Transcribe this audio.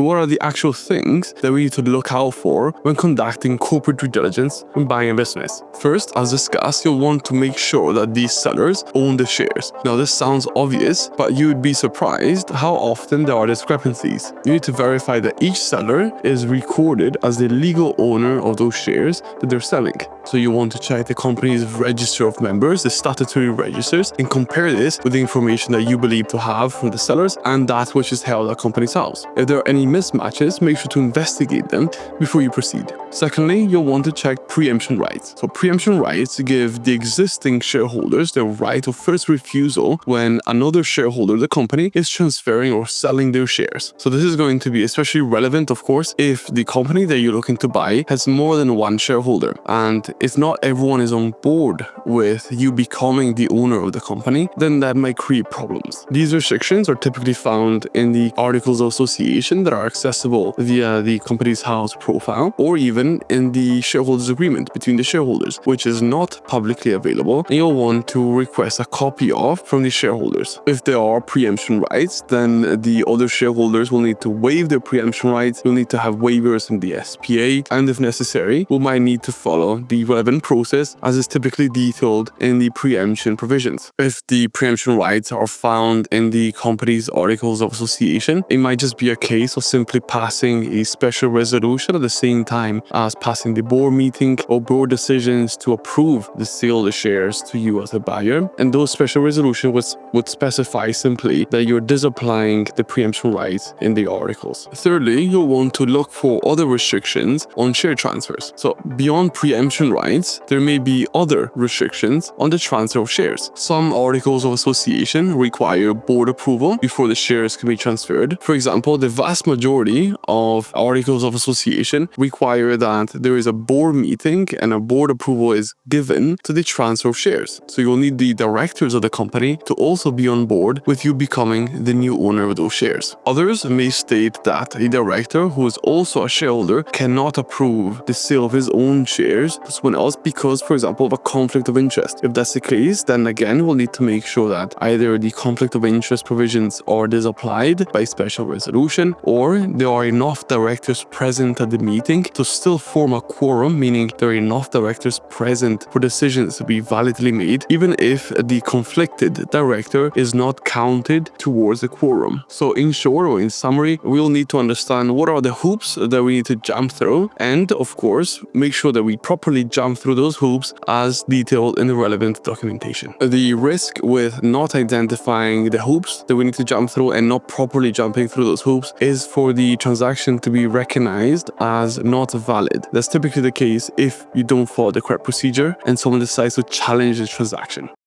What are the actual things that we need to look out for when conducting corporate due diligence when buying a business? First, as discussed, you'll want to make sure that these sellers own the shares. Now, this sounds obvious, but you would be surprised how often there are discrepancies. You need to verify that each seller is recorded as the legal owner of those shares that they're selling. So you want to check the company's register of members, the statutory registers, and compare this with the information that you believe to have from the sellers and that which is held at the company's house. If there are any mismatches, make sure to investigate them before you proceed. Secondly, you'll want to check preemption rights. So preemption rights give the existing shareholders the right of first refusal when another shareholder of the company is transferring or selling their shares. So this is going to be especially relevant, of course, if the company that you're looking to buy has more than one shareholder. And if not everyone is on board with you becoming the owner of the company, then that might create problems. These restrictions are typically found in the articles of association that are accessible via the company's house profile, or even in the shareholders agreement between the shareholders, which is not publicly available, and you'll want to request a copy of from the shareholders. If there are preemption rights, then the other shareholders will need to waive their preemption rights. You'll need to have waivers in the SPA, and if necessary, we might need to follow the relevant process as is typically detailed in the preemption provisions. If the preemption rights are found in the company's articles of association, it might just be a case of simply passing a special resolution at the same time as passing the board meeting or board decisions to approve the sale of the shares to you as a buyer. And those special resolutions would specify simply that you're disapplying the preemption rights in the articles. Thirdly, you'll want to look for other restrictions on share transfers. So beyond preemption rights, there may be other restrictions on the transfer of shares. Some articles of association require board approval before the shares can be transferred. For example, the vast majority of articles of association require that there is a board meeting and a board approval is given to the transfer of shares. So you'll need the directors of the company to also be on board with you becoming the new owner of those shares. Others may state that a director who is also a shareholder cannot approve the sale of his own shares to someone else because, for example, of a conflict of interest. If that's the case, then again, we'll need to make sure that either the conflict of interest provisions are disapplied by special resolution, or there are enough directors present at the meeting to still form a quorum, meaning there are enough directors present for decisions to be validly made, even if the conflicted director is not counted towards the quorum. So in short, or in summary, we'll need to understand what are the hoops that we need to jump through, and of course, make sure that we properly jump through those hoops as detailed in the relevant documentation. The risk with not identifying the hoops that we need to jump through and not properly jumping through those hoops is for the transaction to be recognized as not valid. That's typically the case if you don't follow the correct procedure and someone decides to challenge the transaction.